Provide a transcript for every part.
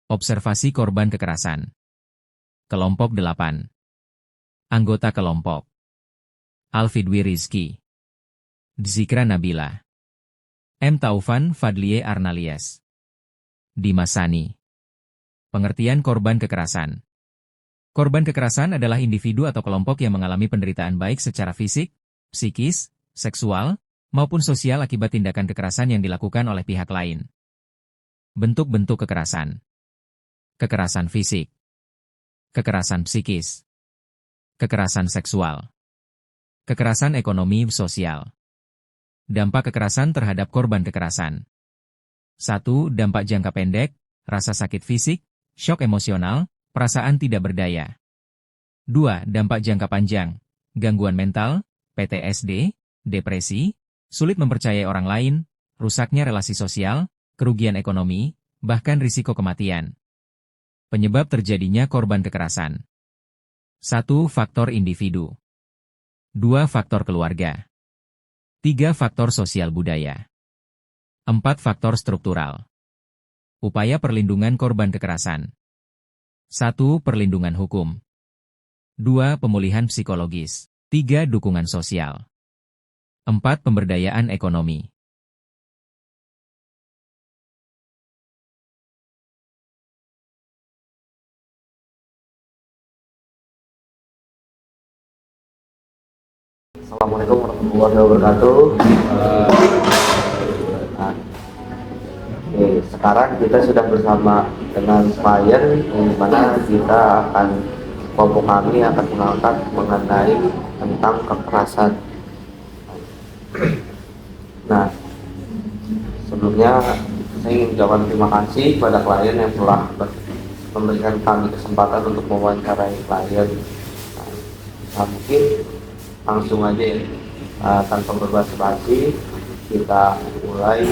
Observasi korban kekerasan. Kelompok 8. Anggota kelompok: Alfidwi Rizky, Dzikra Nabila, M. Taufan Fadlie Arnalies, Dimas Sani. Pengertian korban kekerasan. Korban kekerasan adalah individu atau kelompok yang mengalami penderitaan baik secara fisik, psikis, seksual, maupun sosial akibat tindakan kekerasan yang dilakukan oleh pihak lain. Bentuk-bentuk kekerasan. Kekerasan fisik, kekerasan psikis, kekerasan seksual, kekerasan ekonomi sosial. Dampak kekerasan terhadap korban kekerasan. 1. Dampak jangka pendek, rasa sakit fisik, syok emosional, perasaan tidak berdaya. 2. Dampak jangka panjang, gangguan mental, PTSD, depresi, sulit mempercayai orang lain, rusaknya relasi sosial, kerugian ekonomi, bahkan risiko kematian. Penyebab terjadinya korban kekerasan. 1. Faktor individu. 2. Faktor keluarga. 3. Faktor sosial budaya. 4. Faktor struktural. Upaya perlindungan korban kekerasan. 1. Perlindungan hukum. 2. Pemulihan psikologis. 3. Dukungan sosial. 4. Pemberdayaan ekonomi. Assalamualaikum warahmatullahi wabarakatuh. Sekarang kita sudah bersama dengan klien, yang mana kita kelompok kami akan mengangkat mengenai tentang kekerasan. Nah, sebelumnya saya ingin ucapkan terima kasih kepada klien yang telah memberikan kami kesempatan untuk mewawancarai klien. Nah, mungkin langsung aja ya, tanpa berbasa-basi kita mulai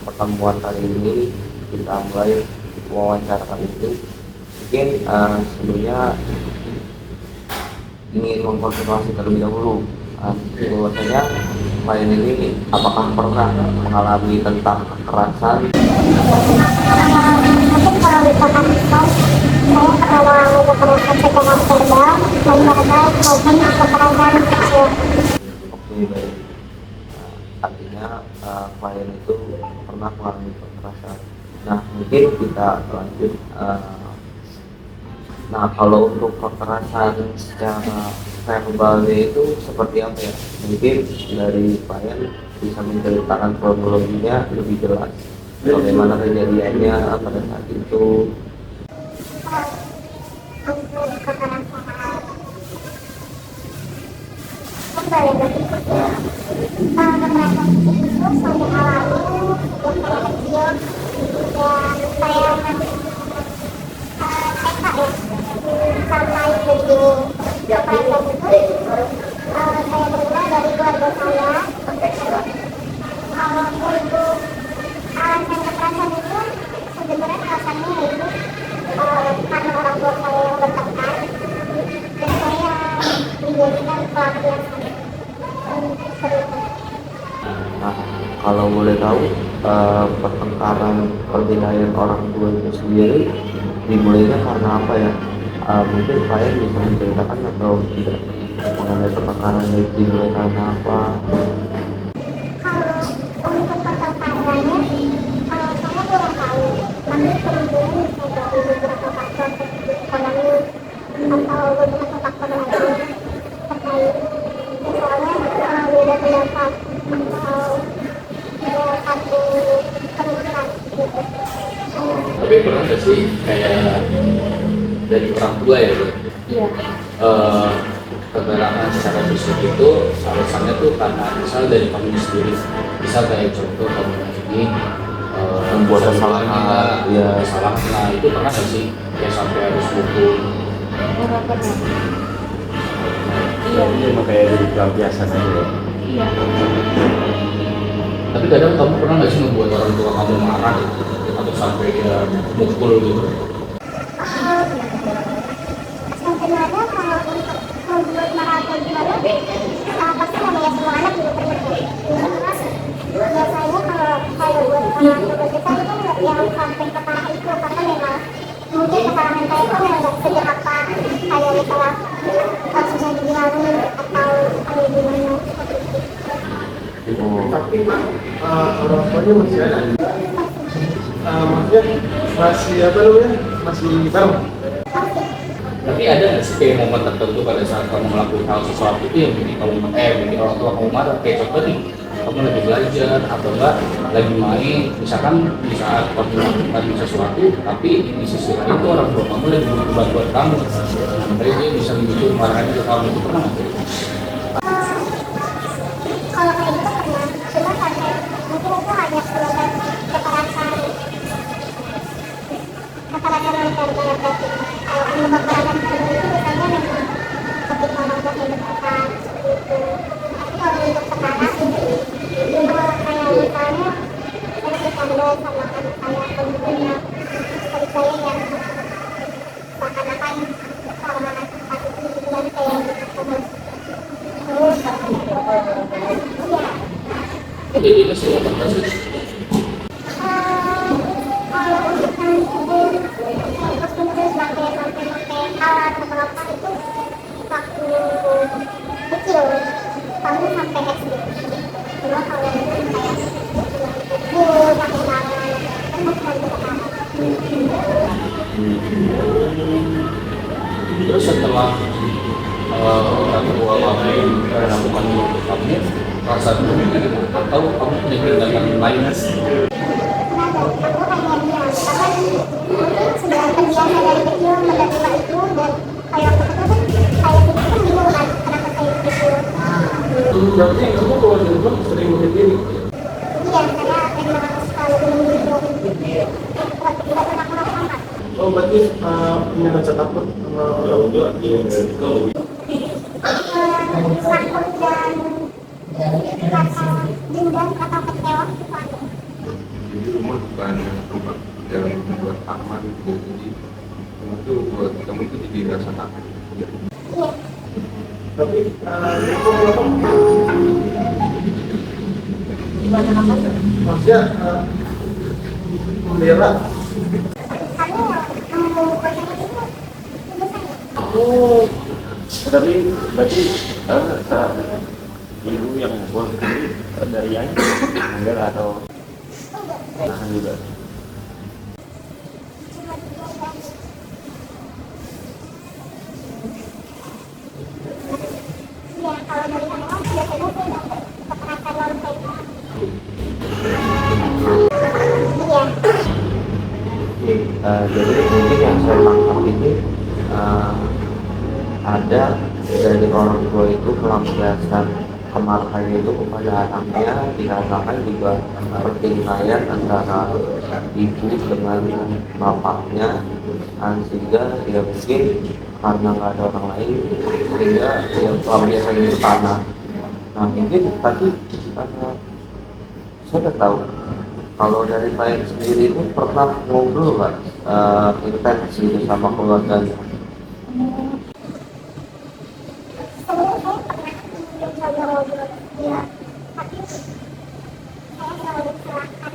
pertemuan kali ini, kita mulai wawancara kali ini. Mungkin sebelumnya ingin mengkonfirmasi terlebih dahulu bahwasanya klien ini apakah pernah mengalami tentang kekerasan. Oke, baik. Artinya klien itu pernah mengalami kekerasan. Nah, mungkin kita lanjut. Nah, kalau untuk kekerasan secara verbalnya itu seperti apa ya? Mungkin dari klien bisa menceritakan kronologinya lebih jelas. Bagaimana kejadiannya pada saat itu? Nah, kalau boleh tahu pertengkaran pertikaian orang tua itu sendiri dimulainya karena apa ya? Mungkin klien bisa menceritakan atau tidak mengenai pertengkaran itu dimulai karena apa? Tapi pernah nggak sih kayak dari orang tua ya, Bu? Iya. Kekerasan secara fisik itu alasannya tuh karena misal dari kamu sendiri, misal kayak contoh kamu ini Membuat kesalahan, ya. kesalahan. Nah, itu pernah nggak sih kayak sampai harus hukum? Enggak pernah. Iya. Ini emang kayak jadi pelampiasan aja ya. Iya. Tapi kadang kamu pernah nggak sih membuat orang tua kamu marah atau sampai dia mukul gitu? Sebenarnya kalau untuk membuat marah atau gimana, pasti namanya semua anak juga pernah. Biasanya kalau buat orang tua kita itu yang sampai ke parah itu, karena sejak apa kayak misalnya susah dibilangin atau kayak gimana. Tapi orang tuanya masih ada. Maksudnya masih apa namanya? Masih bareng. Tapi ada nggak sih kayak momen tertentu pada saat kamu melakukan hal sesuatu itu yang bikin kamu bikin orang tua kamu marah? Kayak contoh nih, kamu lagi belajar atau enggak lagi main, misalkan di saat kamu melakukan sesuatu, tapi di sisi lain itu orang tua kamu lagi butuh bantuan kamu. Jadi dia bisa memicu kemarahan ke kamu, itu pernah nggak? Kalau kayak gitu pernah, cuma sampai mungkin itu hanya sebatas kekerasan mental kayak gitu. Kalau untuk kekerasan seperti itu biasanya memang ketika orang tua yang dekat seperti itu. Tapi kalau untuk sekarang itu kayak misalnya saya bercanda sama adik saya atau ibunya, adik saya yang seakan-akan sama anak itu bilang kayak gitu. Terus Jadi itu sih apa sih? kalau untuk menghibur terus pakai alat atau apa itu waktu kecil kami sampai SD. Cuma kalau itu kayak dulu pakai tangan kan masih ada sekarang. Terus setelah orang tua kamu melakukan itu kamu rasa dulu atau kamu punya tindakan lain? Kenapa? Aku hanya diam karena mungkin sudah terbiasa dari kecil menerima itu dan kayak waktu itu kan kayak gitu kan bingung kan kenapa saya gitu. Berarti kamu kalau di rumah sering menghindari. Iya, karena memang selalu menghibur. Waktu tidak pernah melakukan. Oh berarti punya rasa takut sama orang tua. Takut dan rasa dendam atau kecewa itu ada. Jadi rumah bukan tempat yang buat aman gitu. Jadi rumah itu buat kamu itu jadi rasa takut. Iya. Tapi itu Gimana namanya? maksudnya membela. Kamu membuatnya itu besar. Oh, tapi berarti ibu yang buang dari ayah enggak atau nahan juga. Iya, kalau dari anak biasanya saya dapat kekerasan non seksual. Iya. Jadi mungkin yang saya tangkap ini ada dari orang tua itu melampiaskan kemarahannya itu kepada anaknya, dikarenakan juga pertikaian antara ibu dengan bapaknya, sehingga ya mungkin karena nggak ada orang lain sehingga ya pelampiasan itu tanah. Nah mungkin tadi saya udah tahu kalau dari Pak sendiri itu pernah ngobrol nggak intens gitu sama keluarganya? Sebenarnya saya pernah mencoba ngobrol dia, tapi saya selalu diserahkan.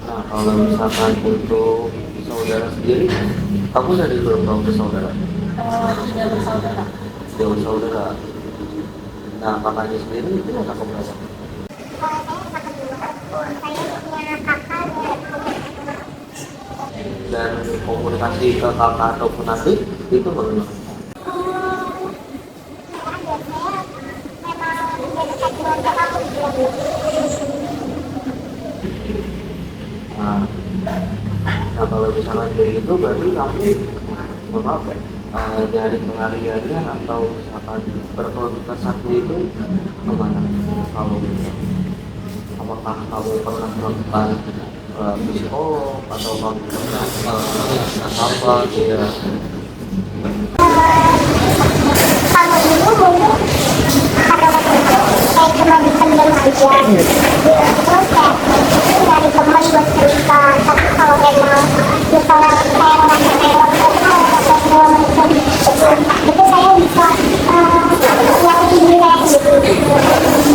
Nah kalau misalkan untuk saudara sendiri, kamu dari berapa bersaudara? Tidak bersaudara. Tiga bersaudara. Nah kakaknya sendiri itu anak keberapa? Saya kakak dua, saya punya kakak dan punya adik. Dan komunikasi ke kakak ataupun adik itu bagaimana? Ada saya memang menjadi keluarga aku gitu. Nah kalau misalkan dari itu berarti kamu maaf dari penghariannya atau misalkan berkeluarga satu itu kemana? Kalau apakah kamu pernah melakukan psikolog atau kamu pernah apa tidak? Kalau dulu mungkin pada waktu itu saya cuma dipendam aja. Terus kayak dari teman buat cerita. Tapi kalau memang misalnya saya merasa kayak waktu atau segala macam itu saya bisa nyakitin diri saya sendiri.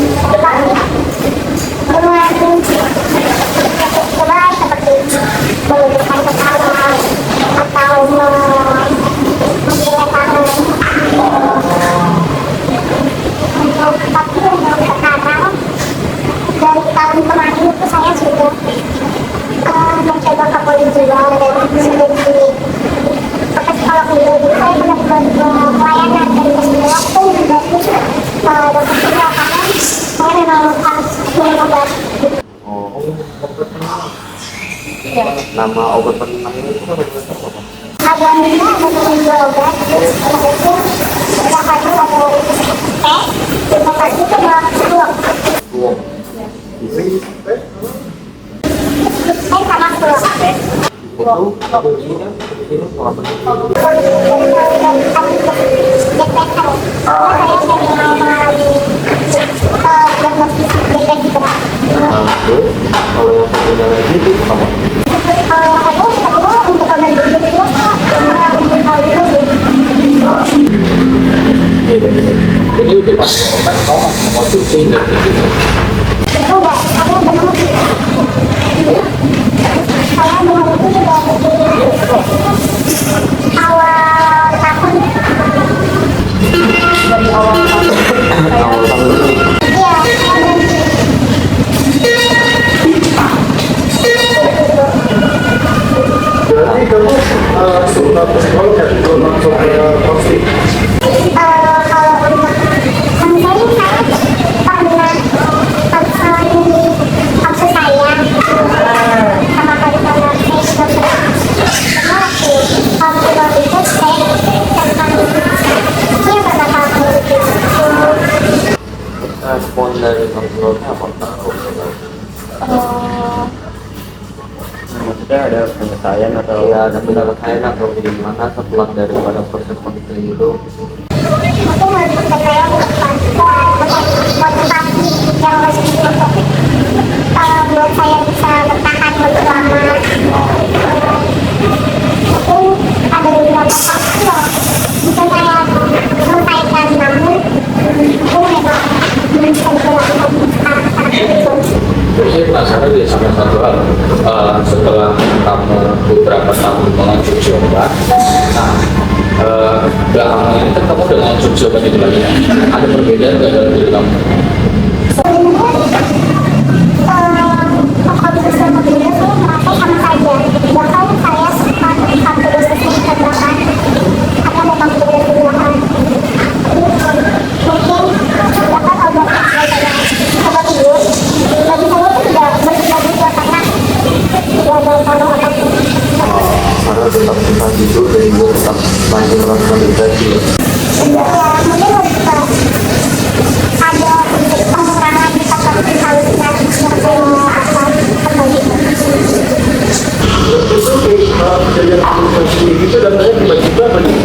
Nama obat penenangnya itu apa? Aguannya ada 2 obat, yaitu Bacardil atau teh, Bacardil itu dua fluok. Teh sama fluok. Itu apa isinya? Ini apa? Kalau yang satunya lagi itu apa? Jadi udah pasti obat kau konsumsi dari itu. Awal tahun ini. Berarti kamu suka psikolog ya? Belum langsung ke konflik? Kalau untuk konseri saya pernah konseling waktu saya sama kali saya juga pernah waktu itu saya tentang dia beberapa kali Respon dari konselornya apa? Maksudnya ada penyelesaian atau Ya ada penyelesaian atau gimana setelah daripada proses konseling itu? mungkin lebih ke saya motivasi yang lebih untuk buat saya bisa bertahan lebih lama. Mungkin ada beberapa faktor yang bisa saya selesaikan, namun mungkin memang belum bisa dilakukan sekarang itu. Terus saya penasaran deh sama satu hal. Setelah kamu beberapa tahun mengonsumsi obat, belakangan ini kan kamu udah mengonsumsi obat itu lagi ya? Ada perbedaan nggak dalam diri kamu? Kalau bisa seperti itu saya merasa sama saja. Bahkan saya suka satu dosis keberatan karena memang berbeda keberatan. Mungkin bahkan obat obat tidur bagi saya itu tidak berbeda juga karena tidak ada kandung apapun. Karena tetap bisa tidur dan juga tetap lanjut rehabilitasi. Ya, mungkin lebih ke ada pengurangan seperti halusinasi yang saya akan kembali. Itu kejadian konflik itu datangnya tiba-tiba apa nih?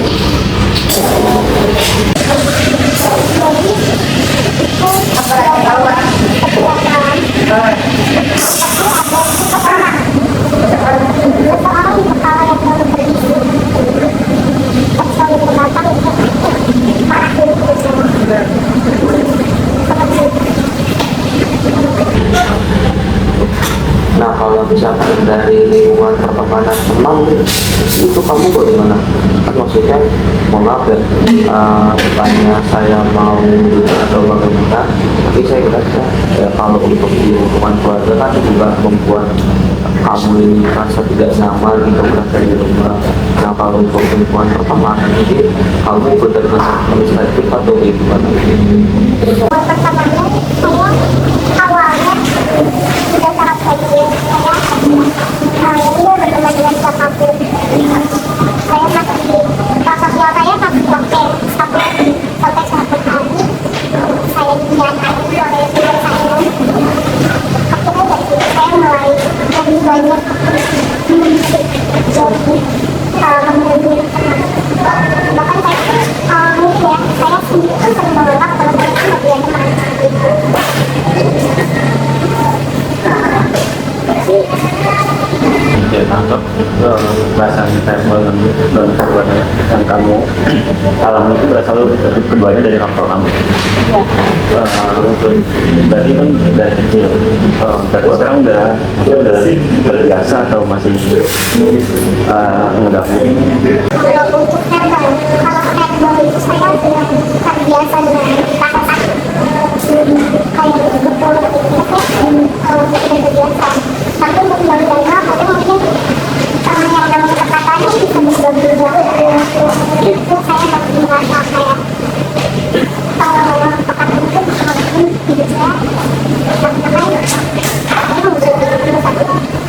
Nah kalau misalkan dari lingkungan pertemanan teman itu kamu bagaimana? Kan maksudnya maaf ya, bukannya saya mau atau bagaimana, tapi saya merasa ya, kalau untuk di lingkungan keluarga kan juga membuat kamu ini merasa tidak nyaman gitu berada di rumah. Nah kalau untuk lingkungan pertemanan ini kamu benar-benar perspektif atau gimana? Buat pertamanya saya awalnya sudah sangat baik. Saya berteman dengan siapapun. Saya masih pas sosial saya masih oke, tapi sampai suatu hari saya dihianati oleh teman saya. Akhirnya dari situ saya mulai lebih banyak jadi menjadi bahkan saya mungkin ya saya sendiri pun sering menolak kalau saya itu lebih teman gitu. ya nangkep perasaan verbal dan verbal yang kamu alami itu berasal keduanya dari faktor kamu. Berarti kan dari kecil. Berarti sekarang udah terbiasa atau masih ngedapur? Kalau untuk herbal, kalau herbal itu saya sudah terbiasa dengan kata-kata kayak betul kalau sudah terbiasa. Tapi untuk yang lain mungkin sama yang namanya kata-katanya bisa berubah. Itu saya masih merasa kayak kata-kata itu mungkin hidup saya makanya saya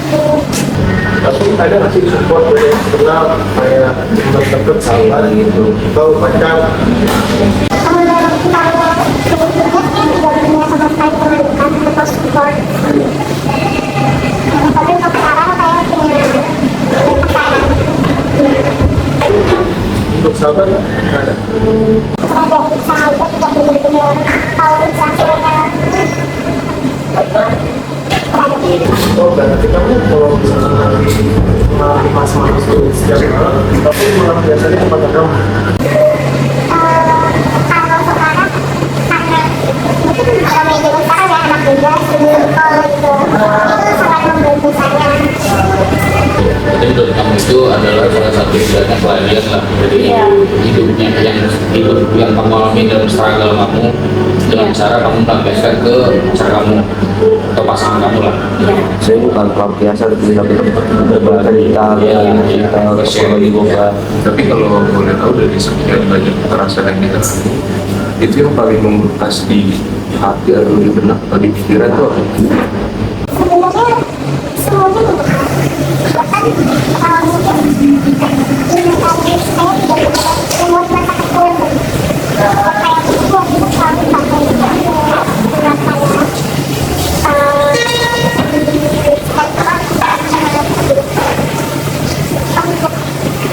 sudah ada nggak sih support dari eksternal kayak teman dekat sahabat gitu atau pacar? Kalau sebelumnya sama sekali teman dekat atau support, tapi untuk sekarang saya punya pacaran. Untuk sahabat nggak ada. Ada sahabat yang benar-benar tahu rasanya. Oh, berarti kamu kalau misalnya mengalami masa-masa sulit setiap malam, tapi malam biasanya kepada kamu. Kalau sekarang karena mungkin kalau media sekarang ya anak muda kalau itu sangat membantu saya. Jadi menurut kamu itu adalah salah satu ibaratnya pelajaran lah dari hidupnya hidup yang kamu alami dalam struggle kamu dengan cara kamu melampiaskan ke pacar kamu atau pasangan kamu lah. Saya bukan pelampiasan tapi bercerita Tapi kalau boleh tahu dari sekian banyak kekerasan yang kita alami, itu yang paling membekas di hati atau di benak atau di pikiran itu apa? Sebenarnya semuanya membekas. Bahkan mungkin dengan tadi saya tidak bisa membuat masa kecil kayak itu waktu itu selalu pakai dengan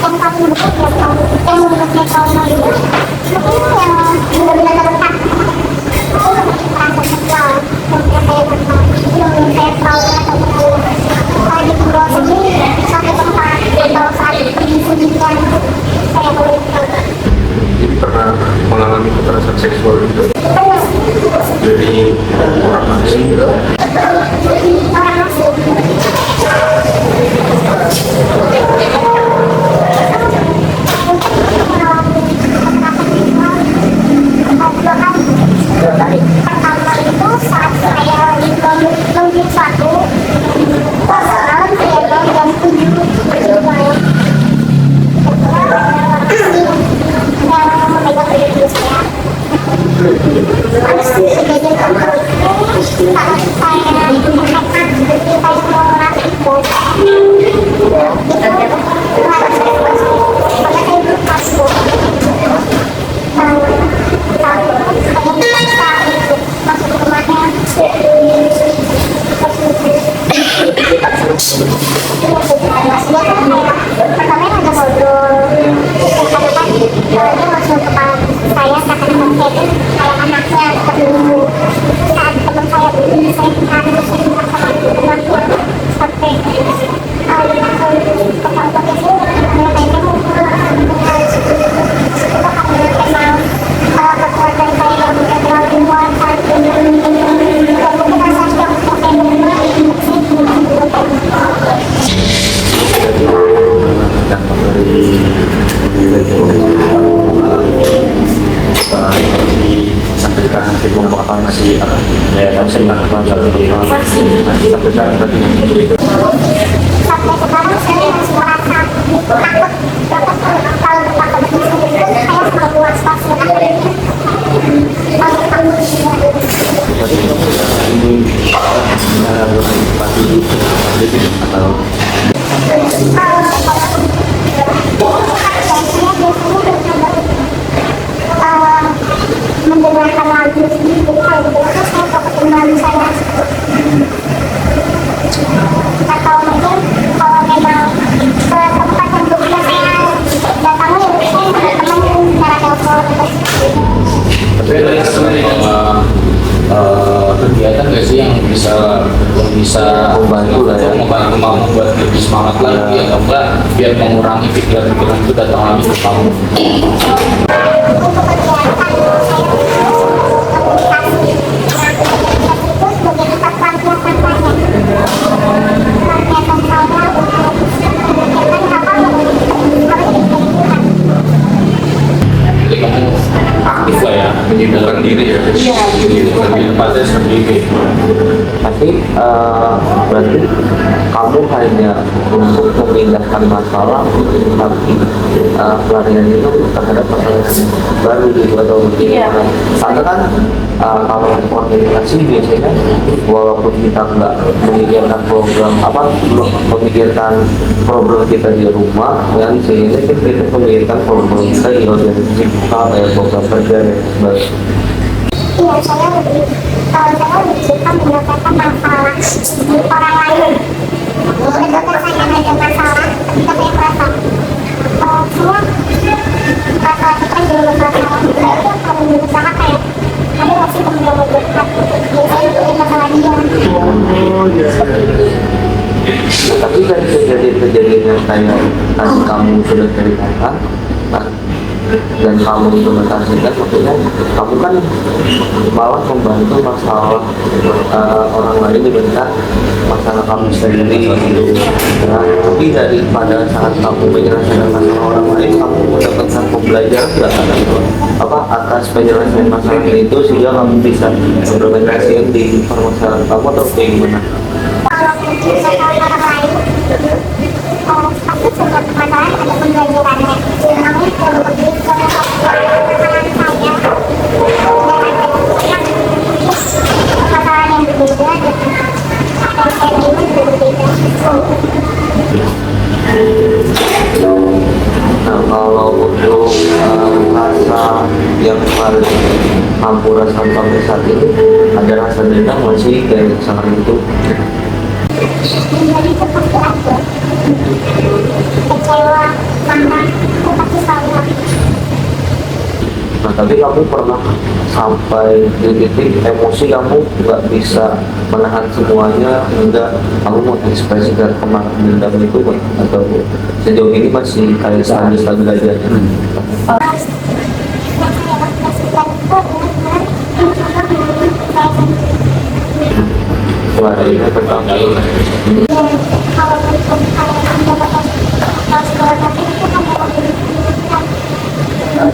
yang paling bekas yang menurutnya trauma itu mungkin yang benar-benar terletak itu perasaan seksual yang saya rasakan yang saya trauma atau di pulau sendiri sampai tempat atau saat disembunyikan saya boleh tahu. Jadi pernah mengalami kekerasan seksual itu dari orang asing gitu? Orang asing. Pertama itu saat saya lagi nungguin suatu malam saya jam 7 gitu malam yang memegang diri saya habis kejadian saat saya menekan seperti saya mau rapi dan itu harus saya masuk pada saya berpas masuk rumahnya pertamanya ada ngobrol ada kan dia langsung ke saya kata teman saya itu kayak anaknya seperti itu saat teman saya begini saya harus minta sama teman sampai langsung ke kantor itu mereka itu kenal kekuatan saya yang terlalu luar saat ini dan mungkin rasa yang saya dampak dari disampaikan si kelompok apa masih ya kan saya melakukan masih sampai sekarang berarti sampai sekarang saya masih merasa takut kalau takut itu saya selalu waspas mendengarkan lagu sendiri kalau begitu saya fokus dengan saya atau mungkin kalau memang ke tempat yang bisa saya datangi saya teman secara telepon Tapi ada sama kegiatan nggak sih yang bisa membantu lah ya, membantu kamu buat lebih semangat lagi atau enggak biar mengurangi pikiran-pikiran itu datang lagi ke kamu. Jadi kamu aktif lah ya menyibukkan diri ya di tempatnya seperti ini. Tapi berarti kamu hanya untuk memindahkan masalah, tapi pelarian itu terhadap masalah yang baru gitu atau gimana? Karena kan kalau organisasi biasanya walaupun kita nggak memikirkan program memikirkan problem kita di rumah, dan sehingga kita memikirkan problem kita di organisasi kita kayak program kerja dan sebagainya. Iya, kalau saya lebih suka menyelesaikan masalah di orang lain. Ketika saya ada masalah, kita punya perasaan. Semua masalah kita jadi masalah. Itu yang paling berusaha kayak ada nggak sih temen yang mau dekat? Biasanya itu masalah dia. Oh iya. Tapi kan kejadian yang kayak tadi kamu sudah ceritakan, dan kamu implementasikan, maksudnya kamu kan malah membantu masalah orang lain dibandingkan masalah kamu sendiri gitu. Nah, tapi daripada saat kamu menyelesaikan masalah orang lain, kamu mendapatkan pembelajaran atas penyelesaian masalah itu, sehingga kamu bisa implementasikan di permasalahan kamu atau bagaimana? Kalau mungkin masalah orang lain, pasti semua masalah ada pembelajarannya. Namun kalau begitu masalah yang berbeda dengan apa yang saya ingin berbeda. Nah, kalau untuk rasa yang paling kamu rasakan sampai saat ini, ada rasa dendam masih kayak kesalahan itu? Menjadi seperti aku, kecewa, marah, tetapi selalu. Nah, tapi kamu pernah sampai di titik emosi kamu nggak bisa menahan semuanya, hingga kamu mau ekspresikan kemarahan dendam itu, atau sejauh ini masih kayak stabil-stabil aja? Wah, ini pertama.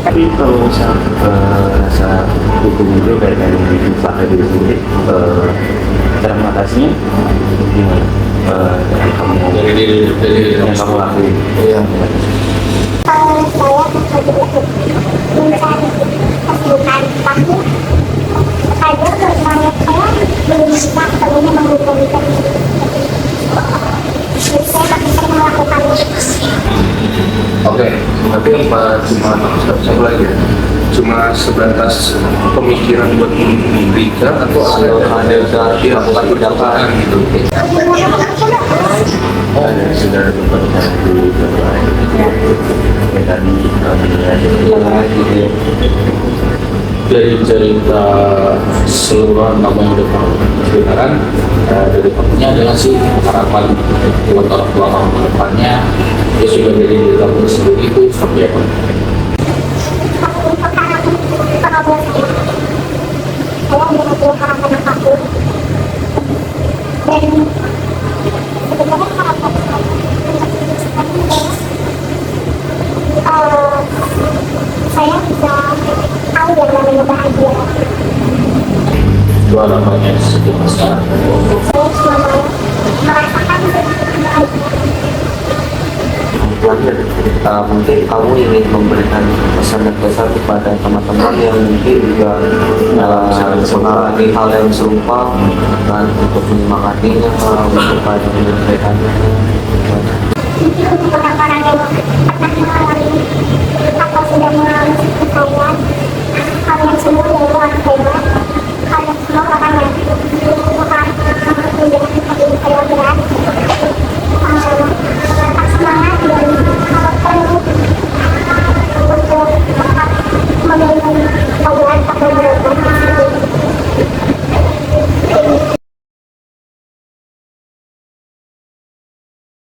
Tapi kalau misal rasa hukum itu kayak dari Pak dari sendiri, cara mengatasinya gimana? Dari kamu dari yang kamu lakuin? Iya. Saya mencari kesibukan, tapi saja sebenarnya saya belum bisa sebenarnya menghubungkan. Saya masih sering melakukan. Oke, tapi apa cuma satu lagi ya? Cuma sebatas pemikiran buat memberikan atau ada dilakukan tindakan gitu? Sudah beberapa kali dari cerita seluruh kamu yang udah kamu ceritakan, dari kamunya adalah sih harapan buat orang tua kamu ke depannya, ya sudah dari diri kamu sendiri itu seperti apa? Saya memiliki harapan apapun, dan sebenarnya harapan saya bisa tahu yang namanya bahagia. Itu harapannya setiap sekarang. Saya cuma mau merasakan bahagia. Terakhir, mungkin kamu ingin memberikan pesan dan pesan kepada teman-teman yang mungkin juga mengalami hal yang serupa, dan untuk menyemangatinya, untuk pada menyelesaikannya. Untuk orang-orang yang pernah mengalami